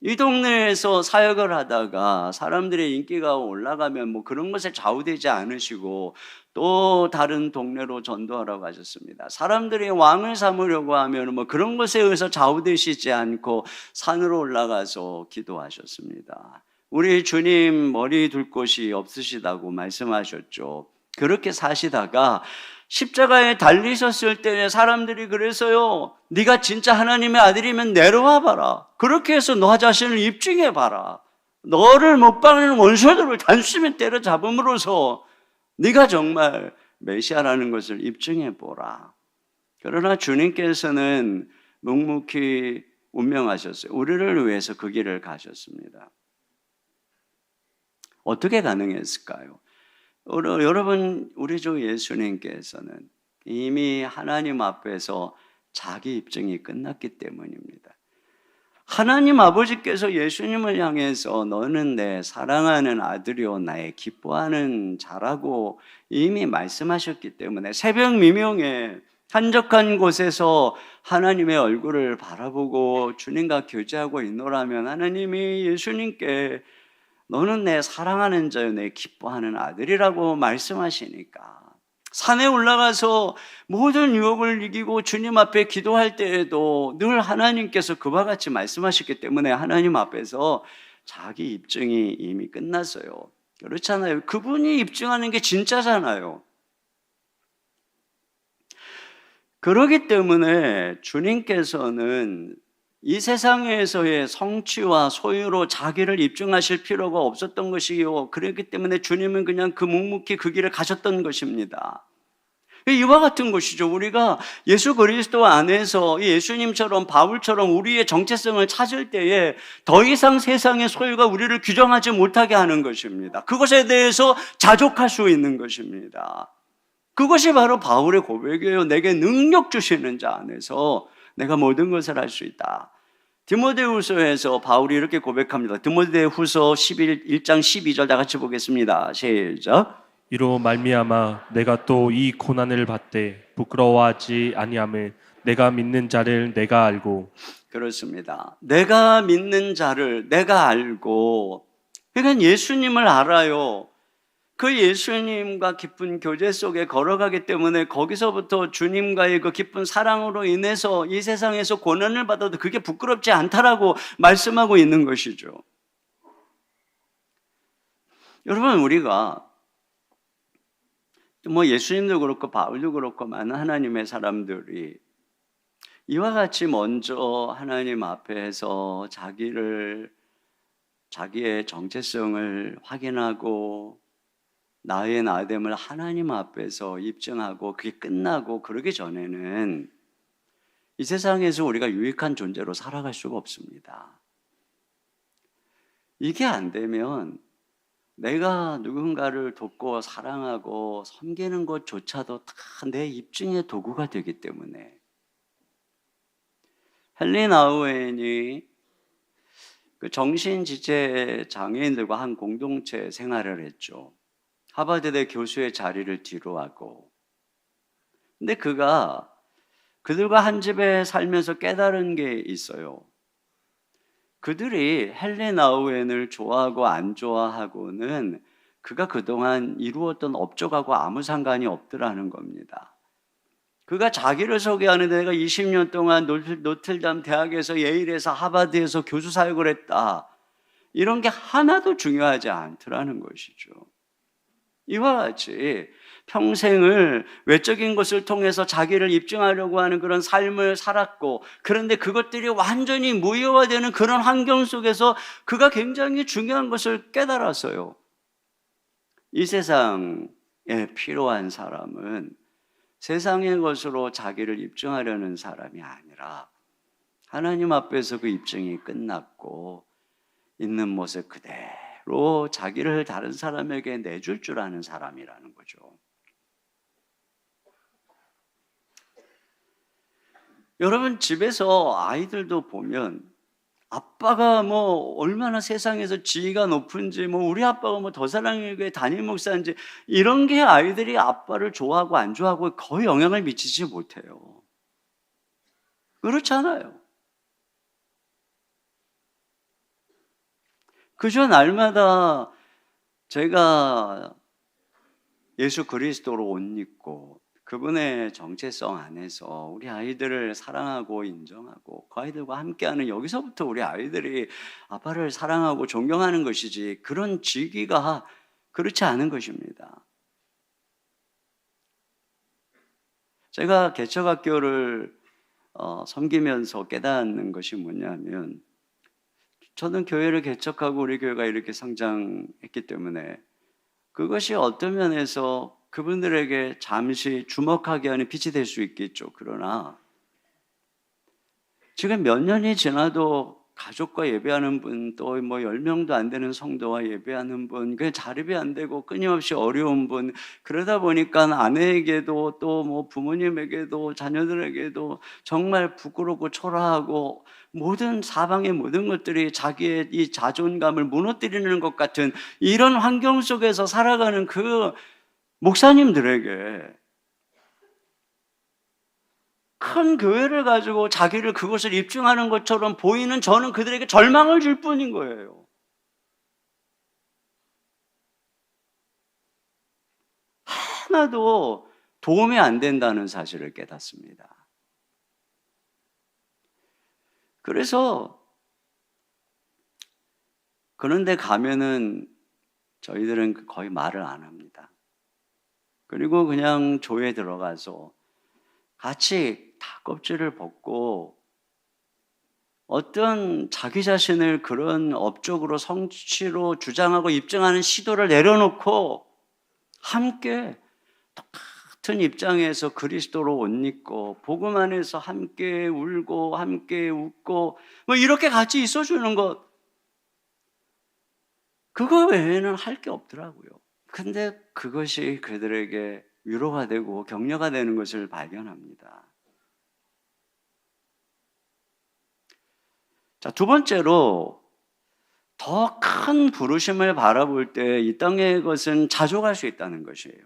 이 동네에서 사역을 하다가 사람들의 인기가 올라가면 뭐 그런 것에 좌우되지 않으시고 또 다른 동네로 전도하러 가셨습니다. 사람들이 왕을 삼으려고 하면 뭐 그런 것에 의해서 좌우되시지 않고 산으로 올라가서 기도하셨습니다. 우리 주님 머리 둘 곳이 없으시다고 말씀하셨죠. 그렇게 사시다가 십자가에 달리셨을 때 사람들이 그래서요, 네가 진짜 하나님의 아들이면 내려와 봐라. 그렇게 해서 너 자신을 입증해 봐라. 너를 못 박는 원수들을 단숨에 때려잡음으로써 네가 정말 메시아라는 것을 입증해 보라. 그러나 주님께서는 묵묵히 운명하셨어요. 우리를 위해서 그 길을 가셨습니다. 어떻게 가능했을까요? 여러분, 우리 주 예수님께서는 이미 하나님 앞에서 자기 입증이 끝났기 때문입니다. 하나님 아버지께서 예수님을 향해서 너는 내 사랑하는 아들이요 나의 기뻐하는 자라고 이미 말씀하셨기 때문에 새벽 미명에 한적한 곳에서 하나님의 얼굴을 바라보고 주님과 교제하고 있노라면 하나님이 예수님께 너는 내 사랑하는 자요 내 기뻐하는 아들이라고 말씀하시니까 산에 올라가서 모든 유혹을 이기고 주님 앞에 기도할 때에도 늘 하나님께서 그와 같이 말씀하셨기 때문에 하나님 앞에서 자기 입증이 이미 끝났어요. 그렇잖아요. 그분이 입증하는 게 진짜잖아요. 그렇기 때문에 주님께서는 이 세상에서의 성취와 소유로 자기를 입증하실 필요가 없었던 것이요. 그렇기 때문에 주님은 그냥 그 묵묵히 그 길을 가셨던 것입니다. 이와 같은 것이죠. 우리가 예수 그리스도 안에서 예수님처럼 바울처럼 우리의 정체성을 찾을 때에 더 이상 세상의 소유가 우리를 규정하지 못하게 하는 것입니다. 그것에 대해서 자족할 수 있는 것입니다. 그것이 바로 바울의 고백이에요. 내게 능력 주시는 자 안에서 내가 모든 것을 할 수 있다. 디모데후서에서 바울이 이렇게 고백합니다. 디모데후서 1장 12절 다 같이 보겠습니다. 시작. 이로 말미암아 내가 또 이 고난을 받되 부끄러워하지 아니함을 내가 믿는 자를 내가 알고. 그렇습니다. 내가 믿는 자를 내가 알고, 그러니까 예수님을 알아요. 그 예수님과 깊은 교제 속에 걸어가기 때문에 거기서부터 주님과의 그 깊은 사랑으로 인해서 이 세상에서 고난을 받아도 그게 부끄럽지 않다라고 말씀하고 있는 것이죠. 여러분, 우리가 예수님도 그렇고 바울도 그렇고 많은 하나님의 사람들이 이와 같이 먼저 하나님 앞에서 자기의 정체성을 확인하고 나의 나됨을 하나님 앞에서 입증하고 그게 끝나고 그러기 전에는 이 세상에서 우리가 유익한 존재로 살아갈 수가 없습니다. 이게 안 되면 내가 누군가를 돕고 사랑하고 섬기는 것조차도 다 내 입증의 도구가 되기 때문에 헨리 나우엔이 그 정신지체 장애인들과 한 공동체 생활을 했죠. 하버드대 교수의 자리를 뒤로하고. 근데 그들과 한 집에 살면서 깨달은 게 있어요. 그들이 헨리 나우엔을 좋아하고 안 좋아하고는 그가 그동안 이루었던 업적하고 아무 상관이 없더라는 겁니다. 그가 자기를 소개하는데 내가 20년 동안 노틀담 대학에서 예일에서 하버드에서 교수 사역을 했다. 이런 게 하나도 중요하지 않더라는 것이죠. 이와 같이 평생을 외적인 것을 통해서 자기를 입증하려고 하는 그런 삶을 살았고, 그런데 그것들이 완전히 무효화되는 그런 환경 속에서 그가 굉장히 중요한 것을 깨달았어요. 이 세상에 필요한 사람은 세상의 것으로 자기를 입증하려는 사람이 아니라 하나님 앞에서 그 입증이 끝났고 있는 모습 그대로 자기를 다른 사람에게 내줄 줄 아는 사람이라는 거죠. 여러분, 집에서 아이들도 보면 아빠가 얼마나 세상에서 지위가 높은지, 우리 아빠가 더 사랑의 담임 목사인지, 이런 게 아이들이 아빠를 좋아하고 안 좋아하고 거의 영향을 미치지 못해요. 그렇잖아요. 그저 날마다 제가 예수 그리스도로 옷 입고 그분의 정체성 안에서 우리 아이들을 사랑하고 인정하고 그 아이들과 함께하는, 여기서부터 우리 아이들이 아빠를 사랑하고 존경하는 것이지 그런 직위가 그렇지 않은 것입니다. 제가 개척학교를 섬기면서 깨닫는 것이 뭐냐면, 저는 교회를 개척하고 우리 교회가 이렇게 성장했기 때문에 그것이 어떤 면에서 그분들에게 잠시 주목하게 하는 빛이 될 수 있겠죠. 그러나 지금 몇 년이 지나도 가족과 예배하는 분, 또 뭐 10명도 안 되는 성도와 예배하는 분, 그 자립이 안 되고 끊임없이 어려운 분, 그러다 보니까 아내에게도 또 뭐 부모님에게도 자녀들에게도 정말 부끄럽고 초라하고 모든 사방의 모든 것들이 자기의 이 자존감을 무너뜨리는 것 같은 이런 환경 속에서 살아가는 그 목사님들에게 큰 교회를 가지고 자기를 그것을 입증하는 것처럼 보이는 저는 그들에게 절망을 줄 뿐인 거예요. 하나도 도움이 안 된다는 사실을 깨닫습니다. 그래서 그런데 가면은 저희들은 거의 말을 안 합니다. 그리고 그냥 조에 들어가서 같이 다 껍질을 벗고 어떤 자기 자신을 그런 업적으로 성취로 주장하고 입증하는 시도를 내려놓고 함께 똑같은 입장에서 그리스도로 옷 입고 복음 안에서 함께 울고 함께 웃고 뭐 이렇게 같이 있어주는 것, 그거 외에는 할 게 없더라고요. 근데 그것이 그들에게 위로가 되고 격려가 되는 것을 발견합니다. 자, 두 번째로 더 큰 부르심을 바라볼 때 이 땅의 것은 자족할 수 있다는 것이에요.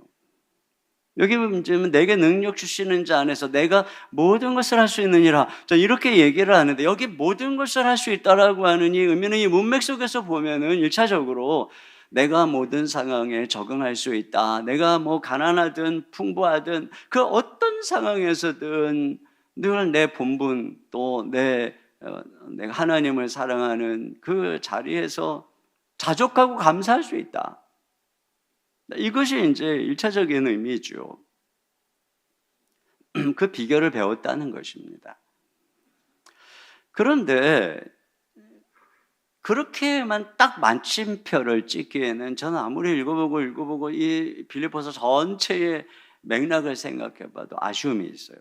여기 문제는 내게 능력 주시는 자 안에서 내가 모든 것을 할 수 있느니라. 자, 이렇게 얘기를 하는데 여기 모든 것을 할 수 있다라고 하는 이 의미는 이 문맥 속에서 보면은 1차적으로 내가 모든 상황에 적응할 수 있다. 내가 뭐 가난하든 풍부하든 그 어떤 상황에서든 늘 내 본분 또 내가 하나님을 사랑하는 그 자리에서 자족하고 감사할 수 있다. 이것이 이제 1차적인 의미죠. 그 비결을 배웠다는 것입니다. 그런데 그렇게만 딱 마침표를 찍기에는 저는 아무리 읽어보고 이 빌립보서 전체의 맥락을 생각해봐도 아쉬움이 있어요.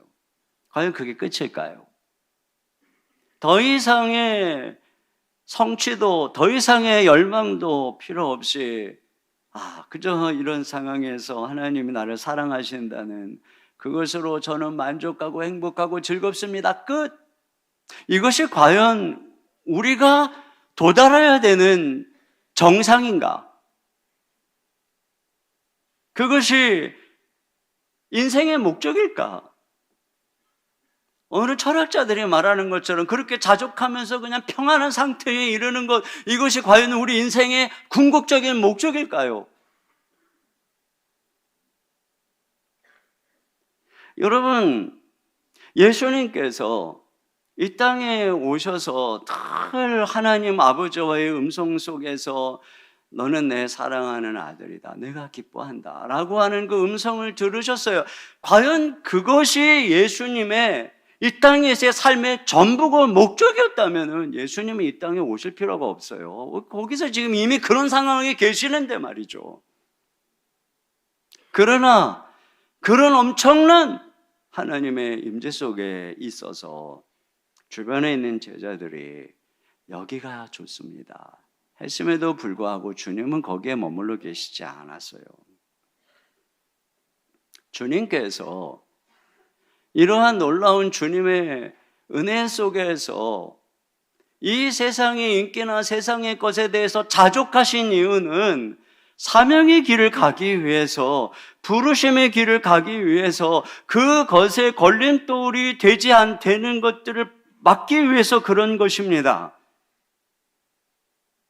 과연 그게 끝일까요? 더 이상의 성취도, 더 이상의 열망도 필요 없이 그저 이런 상황에서 하나님이 나를 사랑하신다는 그것으로 저는 만족하고 행복하고 즐겁습니다. 끝! 이것이 과연 우리가 도달해야 되는 정상인가? 그것이 인생의 목적일까? 어느 철학자들이 말하는 것처럼 그렇게 자족하면서 그냥 평안한 상태에 이르는 것, 이것이 과연 우리 인생의 궁극적인 목적일까요? 여러분, 예수님께서 이 땅에 오셔서 늘 하나님 아버지와의 음성 속에서 너는 내 사랑하는 아들이다, 내가 기뻐한다 라고 하는 그 음성을 들으셨어요. 과연 그것이 예수님의 이 땅에서의 삶의 전부고 목적이었다면 예수님이 이 땅에 오실 필요가 없어요. 거기서 지금 이미 그런 상황에 계시는데 말이죠. 그러나 그런 엄청난 하나님의 임재 속에 있어서 주변에 있는 제자들이 여기가 좋습니다 했음에도 불구하고 주님은 거기에 머물러 계시지 않았어요. 주님께서 이러한 놀라운 주님의 은혜 속에서 이 세상의 인기나 세상의 것에 대해서 자족하신 이유는 사명의 길을 가기 위해서, 부르심의 길을 가기 위해서 그것에 걸림돌이 되지 않는 것들을 막기 위해서 그런 것입니다.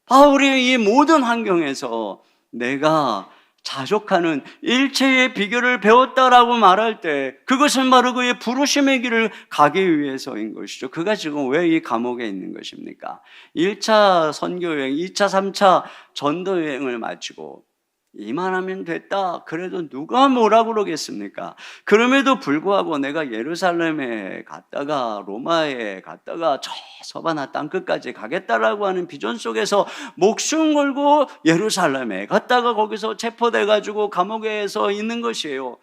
바울이 이 모든 환경에서 내가 자족하는 일체의 비결을 배웠다라고 말할 때 그것은 바로 그의 부르심의 길을 가기 위해서인 것이죠. 그가 지금 왜 이 감옥에 있는 것입니까? 1차 선교여행, 2차, 3차 전도여행을 마치고 이만하면 됐다, 그래도 누가 뭐라 그러겠습니까? 그럼에도 불구하고 내가 예루살렘에 갔다가 로마에 갔다가 저 서바나 땅끝까지 가겠다라고 하는 비전 속에서 목숨 걸고 예루살렘에 갔다가 거기서 체포돼가지고 감옥에서 있는 것이에요.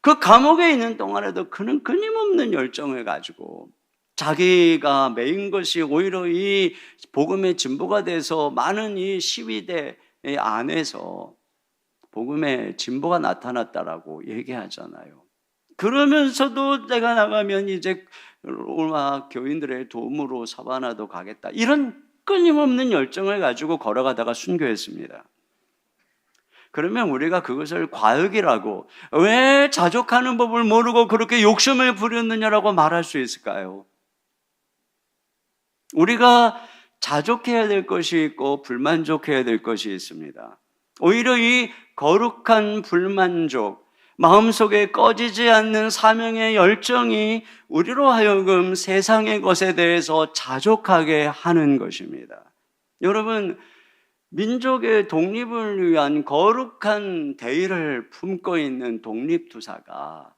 그 감옥에 있는 동안에도 그는 끊임없는 열정을 가지고 자기가 메인 것이 오히려 이 복음의 진보가 돼서 많은 이 시위대 안에서 복음의 진보가 나타났다라고 얘기하잖아요. 그러면서도 내가 나가면 이제 로마 교인들의 도움으로 사바나도 가겠다, 이런 끊임없는 열정을 가지고 걸어가다가 순교했습니다. 그러면 우리가 그것을 과욕이라고, 왜 자족하는 법을 모르고 그렇게 욕심을 부렸느냐라고 말할 수 있을까요? 우리가 자족해야 될 것이 있고 불만족해야 될 것이 있습니다. 오히려 이 거룩한 불만족, 마음속에 꺼지지 않는 사명의 열정이 우리로 하여금 세상의 것에 대해서 자족하게 하는 것입니다. 여러분, 민족의 독립을 위한 거룩한 대의를 품고 있는 독립투사가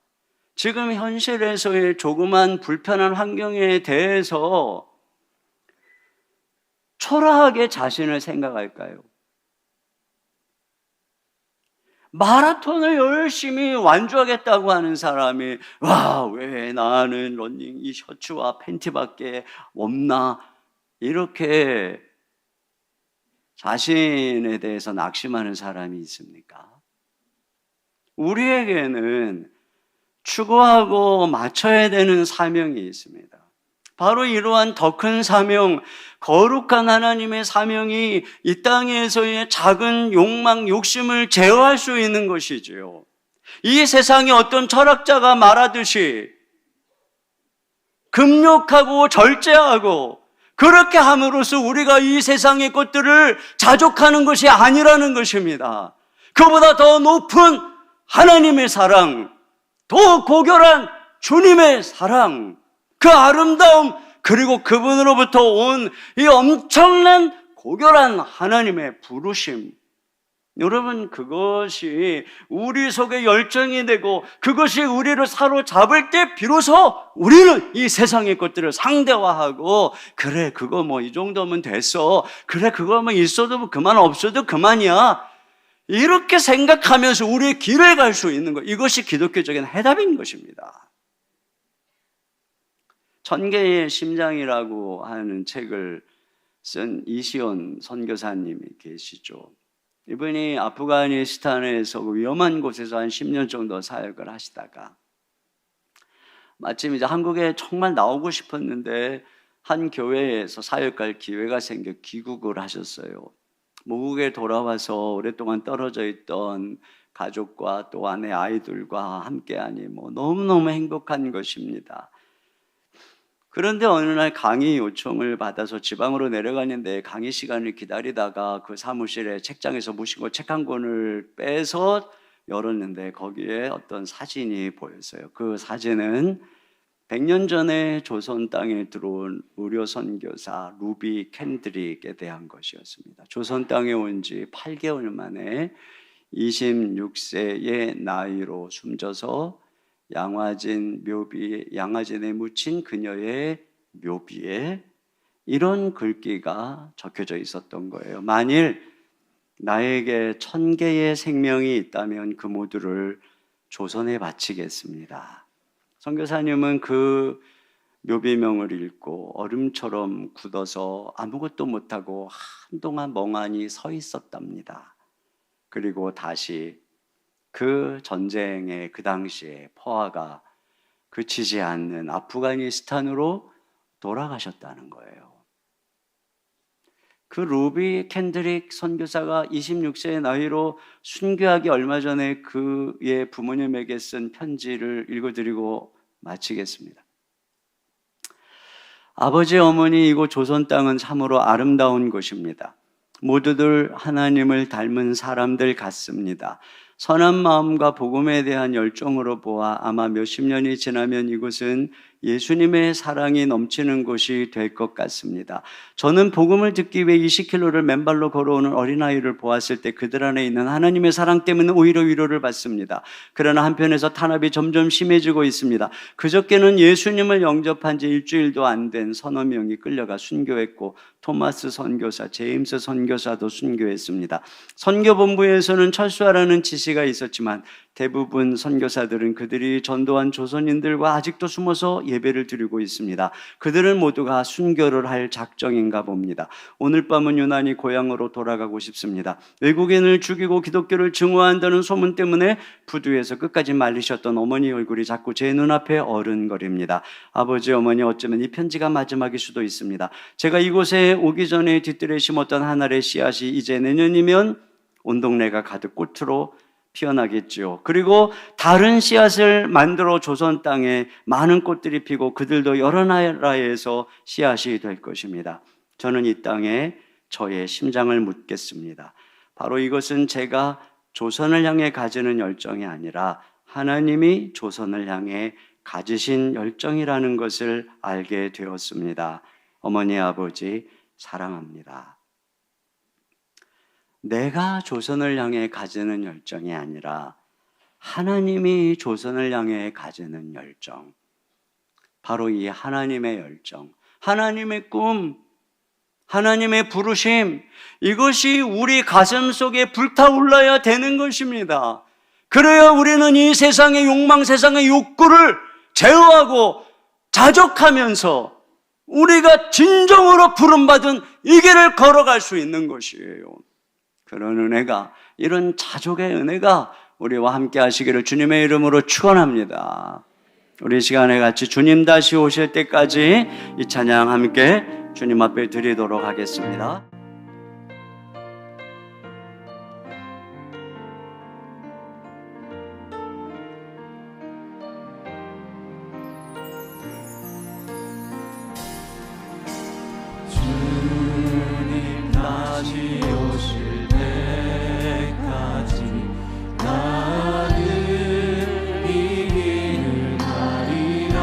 지금 현실에서의 조그만 불편한 환경에 대해서 초라하게 자신을 생각할까요? 마라톤을 열심히 완주하겠다고 하는 사람이 와, 왜 나는 러닝 이 셔츠와 팬티밖에 없나, 이렇게 자신에 대해서 낙심하는 사람이 있습니까? 우리에게는 추구하고 맞춰야 되는 사명이 있습니다. 바로 이러한 더 큰 사명, 거룩한 하나님의 사명이 이 땅에서의 작은 욕망, 욕심을 제어할 수 있는 것이지요. 이 세상에 어떤 철학자가 말하듯이 금욕하고 절제하고 그렇게 함으로써 우리가 이 세상의 것들을 자족하는 것이 아니라는 것입니다. 그보다 더 높은 하나님의 사랑, 더 고결한 주님의 사랑, 그 아름다움, 그리고 그분으로부터 온 이 엄청난 고결한 하나님의 부르심, 여러분, 그것이 우리 속에 열정이 되고 그것이 우리를 사로잡을 때 비로소 우리는 이 세상의 것들을 상대화하고, 그래 그거 뭐 이 정도면 됐어, 그래 그거 뭐 있어도 그만 없어도 그만이야, 이렇게 생각하면서 우리의 길을 갈 수 있는 것, 이것이 기독교적인 해답인 것입니다. 천개의 심장이라고 하는 책을 쓴 이시온 선교사님이 계시죠. 이분이 아프가니스탄에서 위험한 곳에서 한 10년 정도 사역을 하시다가 마침 이제 한국에 정말 나오고 싶었는데 한 교회에서 사역할 기회가 생겨 귀국을 하셨어요. 모국에 돌아와서 오랫동안 떨어져 있던 가족과 또 아내 아이들과 함께하니 뭐 너무너무 행복한 것입니다. 그런데 어느 날 강의 요청을 받아서 지방으로 내려가는데 강의 시간을 기다리다가 그 사무실에 책장에서 무심코 책 한 권을 빼서 열었는데 거기에 어떤 사진이 보였어요. 그 사진은 100년 전에 조선 땅에 들어온 의료 선교사 루비 캔드릭에 대한 것이었습니다. 조선 땅에 온 지 8개월 만에 26세의 나이로 숨져서 양화진에 묻힌 그녀의 묘비에 이런 글귀가 적혀져 있었던 거예요. 만일 나에게 1000개의 생명이 있다면 그 모두를 조선에 바치겠습니다. 선교사님은 그 묘비명을 읽고 얼음처럼 굳어서 아무것도 못하고 한동안 멍하니 서 있었답니다. 그리고 다시 그 전쟁의 그 당시에 포화가 그치지 않는 아프가니스탄으로 돌아가셨다는 거예요. 그 루비 캔드릭 선교사가 26세의 나이로 순교하기 얼마 전에 그의 부모님에게 쓴 편지를 읽어드리고 마치겠습니다. 아버지, 어머니, 이곳 조선 땅은 참으로 아름다운 곳입니다. 모두들 하나님을 닮은 사람들 같습니다. 선한 마음과 복음에 대한 열정으로 보아 아마 몇십 년이 지나면 이곳은 예수님의 사랑이 넘치는 곳이 될 것 같습니다. 저는 복음을 듣기 위해 20km를 맨발로 걸어오는 어린아이를 보았을 때 그들 안에 있는 하나님의 사랑 때문에 오히려 위로를 받습니다. 그러나 한편에서 탄압이 점점 심해지고 있습니다. 그저께는 예수님을 영접한 지 일주일도 안 된 서너 명이 끌려가 순교했고 토마스 선교사, 제임스 선교사도 순교했습니다. 선교본부에서는 철수하라는 지시가 있었지만 대부분 선교사들은 그들이 전도한 조선인들과 아직도 숨어서 예배를 드리고 있습니다. 그들은 모두가 순교를 할 작정인가 봅니다. 오늘 밤은 유난히 고향으로 돌아가고 싶습니다. 외국인을 죽이고 기독교를 증오한다는 소문 때문에 부두에서 끝까지 말리셨던 어머니 얼굴이 자꾸 제 눈앞에 어른거립니다. 아버지, 어머니, 어쩌면 이 편지가 마지막일 수도 있습니다. 제가 이곳에 오기 전에 뒤뜰에 심었던 한 알의 씨앗이 이제 내년이면 온 동네가 가득 꽃으로 피어나겠죠. 그리고 다른 씨앗을 만들어 조선 땅에 많은 꽃들이 피고 그들도 여러 나라에서 씨앗이 될 것입니다. 저는 이 땅에 저의 심장을 묻겠습니다. 바로 이것은 제가 조선을 향해 가지는 열정이 아니라 하나님이 조선을 향해 가지신 열정이라는 것을 알게 되었습니다. 어머니, 아버지, 사랑합니다. 내가 조선을 향해 가지는 열정이 아니라 하나님이 조선을 향해 가지는 열정, 바로 이 하나님의 열정, 하나님의 꿈, 하나님의 부르심, 이것이 우리 가슴 속에 불타올라야 되는 것입니다. 그래야 우리는 이 세상의 욕망, 세상의 욕구를 제어하고 자족하면서 우리가 진정으로 부름받은 이 길을 걸어갈 수 있는 것이에요. 그런 은혜가, 이런 자족의 은혜가 우리와 함께 하시기를 주님의 이름으로 축원합니다. 우리 시간에 같이 주님 다시 오실 때까지 이 찬양 함께 주님 앞에 드리도록 하겠습니다. 주님 다시 오실 때까지 나는 이 길을 가리라.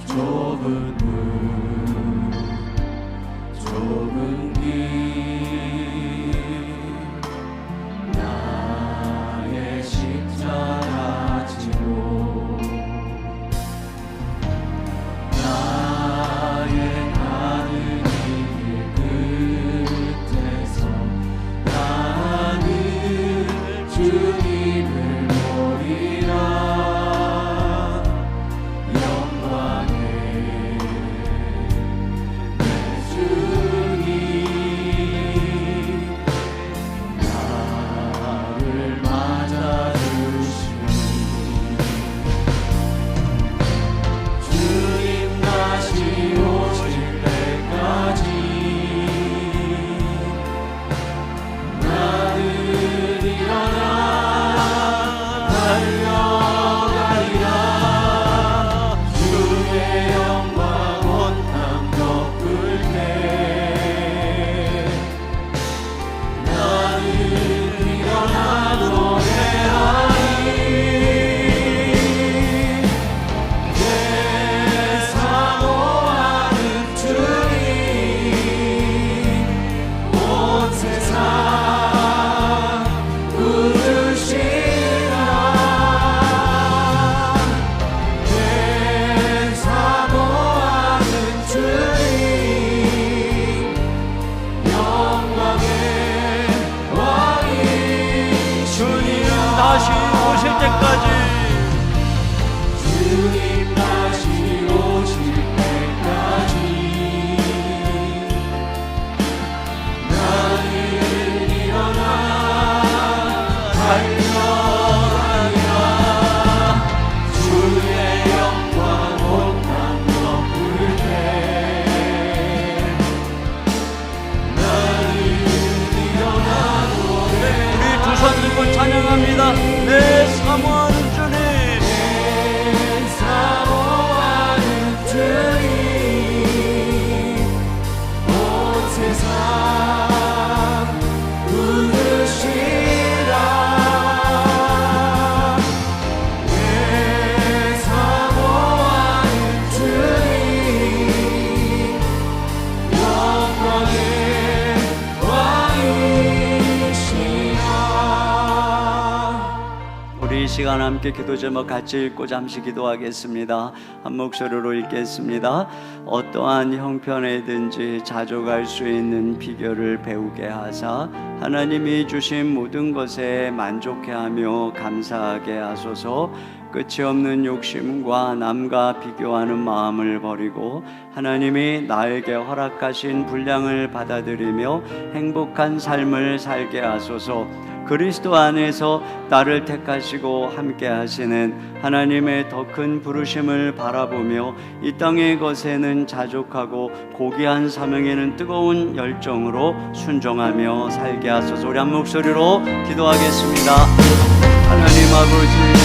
좁은 문, 좁은 길, 나의 십자가 지고 나의 가는 이 길 시간 함께 기도 제목 같이 읽고 잠시 기도하겠습니다. 한 목소리로 읽겠습니다. 어떠한 형편에든지 자족할 수 있는 비결을 배우게 하사 하나님이 주신 모든 것에 만족해하며 감사하게 하소서. 끝이 없는 욕심과 남과 비교하는 마음을 버리고 하나님이 나에게 허락하신 분량을 받아들이며 행복한 삶을 살게 하소서. 그리스도 안에서 나를 택하시고 함께 하시는 하나님의 더 큰 부르심을 바라보며 이 땅의 것에는 자족하고 고귀한 사명에는 뜨거운 열정으로 순종하며 살게 하소서. 우리 한 목소리로 기도하겠습니다. 하나님 아버지,